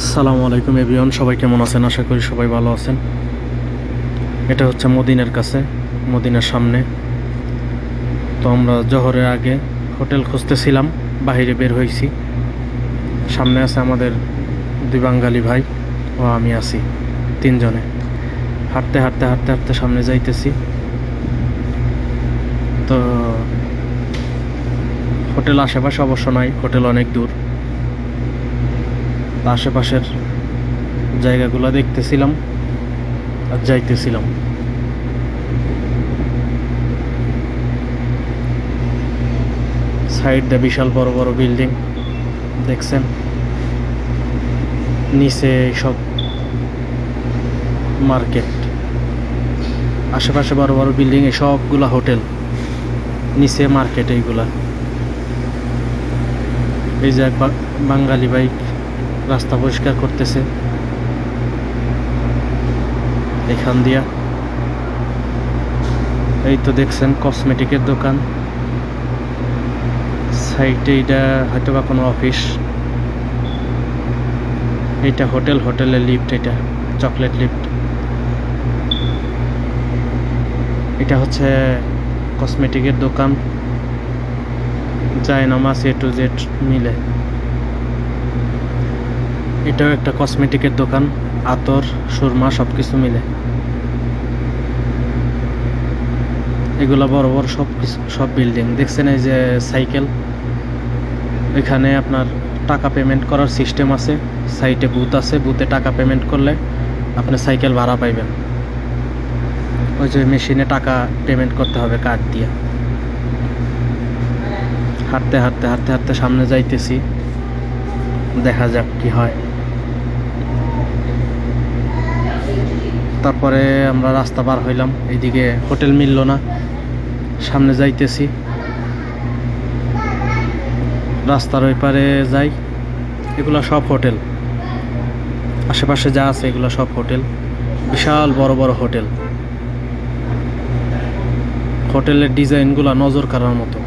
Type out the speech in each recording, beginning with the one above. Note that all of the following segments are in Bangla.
আসসালামু আলাইকুম এভরিওয়ান, সবাই কেমন আছেন? আশা করি সবাই ভালো আছেন। এটা হচ্ছে মদিনার কাছে, মদিনার সামনে। তো আমরা জোহরের আগে হোটেল খুঁজতেছিলাম, বাইরে বের হয়েছি। সামনে আছে আমাদের দুই বাঙালি ভাই ও আমি আছি, তিনজনে হাঁটতে হাঁটতে হাঁটতে হাঁটতে সামনে যাইতেছি। তো হোটেল আশেপাশে অবশ্য নাই, হোটেল অনেক দূর। আশেপাশের জায়গাগুলো দেখতেছিলাম আর যাইতেছিলাম। সাইড দিয়ে বিশাল বড় বড় বিল্ডিং দেখছেন, নিচে সব মার্কেট, আশেপাশে বড় বড় বিল্ডিং, এই সবগুলা হোটেল, নিচে মার্কেট। এইগুলা এই যে এক বাঙালি বাইক রাস্তা পরিষ্কার করতেছে এখান দিয়া। এই তো দেখছেন কসমেটিকের দোকান সাইডে, এইটা হয়তো বা কোনো অফিস। এইটা হোটেল, হোটেলের লিফট, এটা চকলেট লিফট। এটা হচ্ছে কসমেটিকের দোকান, জায়নামাজ A to Z মিলে। এটাও একটা কসমেটিকের দোকান, আতর সুরমা সব কিছু মিলে। এগুলা বড় বড় সব বিল্ডিং দেখছেন। এই যে সাইকেল, এখানে আপনার টাকা পেমেন্ট করার সিস্টেম আছে। সাইটে বুথ আছে, বুথে টাকা পেমেন্ট করলে আপনি সাইকেল ভাড়া পাইবেন। ওই যে মেশিনে টাকা পেমেন্ট করতে হবে কার্ড দিয়ে। হাঁটতে হাঁটতে হাঁটতে হাঁটতে সামনে যাইতেছি, দেখা যাক কি হয়। তারপরে আমরা রাস্তা পার হইলাম, এইদিকে হোটেল মিলল না, সামনে যাইতেছি। রাস্তার ওই পারে যাই, এগুলো সব হোটেল, আশেপাশে যা আছে এগুলো সব হোটেল, বিশাল বড় বড় হোটেল। হোটেলের ডিজাইনগুলো নজর কাড়ার মতো,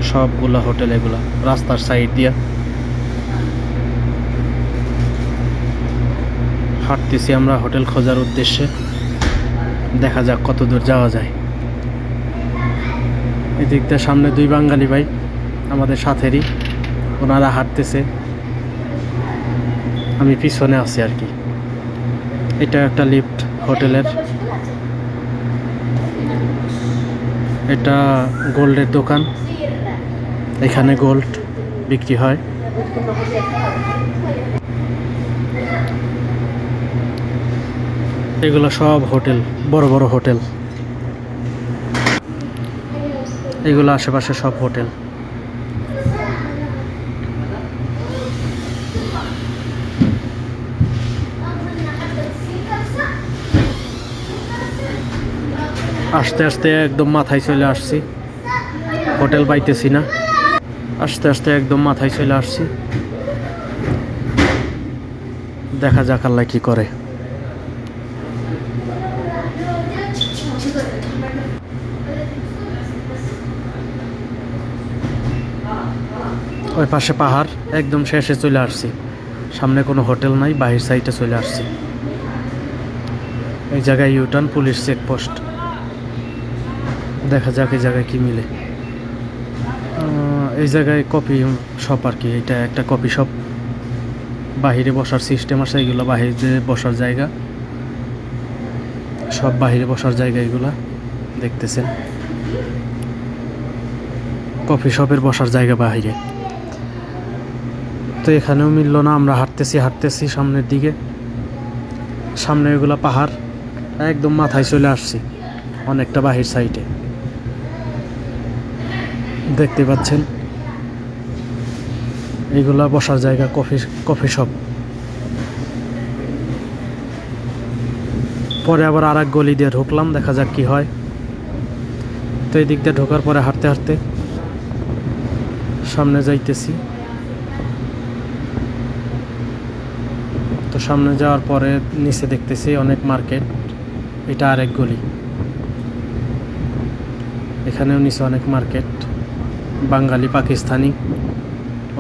সবগুলা হোটেল। এগুলা রাস্তার সাইড দিয়া হাঁটতেছি আমরা হোটেল খোঁজার উদ্দেশ্যে। দেখা যাক কত দূর যাওয়া যায়। এদিক দিয়ে সামনে দুই বাঙালি ভাই আমাদের সাথেরই, ওনারা হাঁটতেছে, আমি পিছনে আছি আর কি। এটা একটা লিফট হোটেলের। এটা গোল্ডের দোকান, এখানে গোল্ড বিক্রি হয়। এগুলো সব হোটেল, বড় বড় হোটেল। এগুলো আশেপাশে সব হোটেল। আস্তে আস্তে একদম মাথায় চলে আসছি, হোটেল পাইতেছি না। আস্তে আস্তে একদম মাথায় চলে আসছি, দেখা যাক আল্লাহ কি করে। ওই পাশে পাহাড়, একদম শেষে চলে আসছি। সামনে কোনো হোটেল নাই, বাহির সাইডে চলে আসছি। এই জায়গায় ইউটার্ন, পুলিশ চেকপোস্ট। দেখা যাক এই জায়গায় কি মিলে। এই জায়গায় কফি শপ আর কি, এটা একটা কফি শপ। বাহিরে বসার সিস্টেম আছে, এগুলো বাহিরে বসার জায়গা, সব বাহিরে বসার জায়গা এগুলা দেখতেছেন। কফি শপের বসার জায়গা বাহিরে। তো এখানেও মিলল না, আমরা হাঁটতেছি সামনের দিকে। সামনে এগুলা পাহাড়, একদম মাথায় চলে আসছি, অনেকটা বাহির সাইডে দেখতে পাচ্ছেন। এইগুলা বসার জায়গা, কফি শপ। পরে আবার আর এক গলি দিয়ে ঢুকলাম, দেখা যাক কি হয়। তো এই দিক দিয়ে ঢোকার পরে হাঁটতে হাঁটতে সামনে যাইতেছি। তো সামনে যাওয়ার পরে নিচে দেখতেছি অনেক মার্কেট। এটা আরেক গলি, এখানেও নিচে অনেক মার্কেট, বাঙালি পাকিস্তানি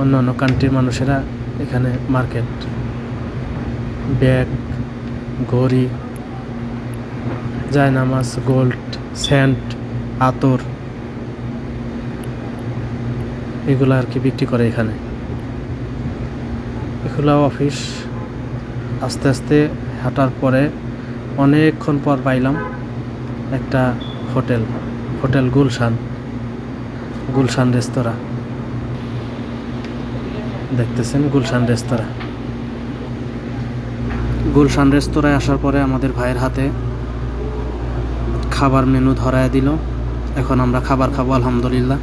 অন্যান্য কান্ট্রির মানুষেরা এখানে মার্কেট, ব্যাগ, ঘড়ি, জায়নামাজ, গোল্ড, সেন্ট, আতর এগুলো আর কি বিক্রি করে এখানে। এগুলো অফিস। আস্তে আস্তে হাঁটার পরে অনেকক্ষণ পর পাইলাম একটা হোটেল গুলশান রেস্তোরাঁ। দেখতেছেন গুলশান রেস্তোরাঁয় আসার পরে আমাদের ভাইয়ের হাতে খাবার মেনু ধরায় দিল। এখন আমরা খাবার খাবো আলহামদুলিল্লাহ।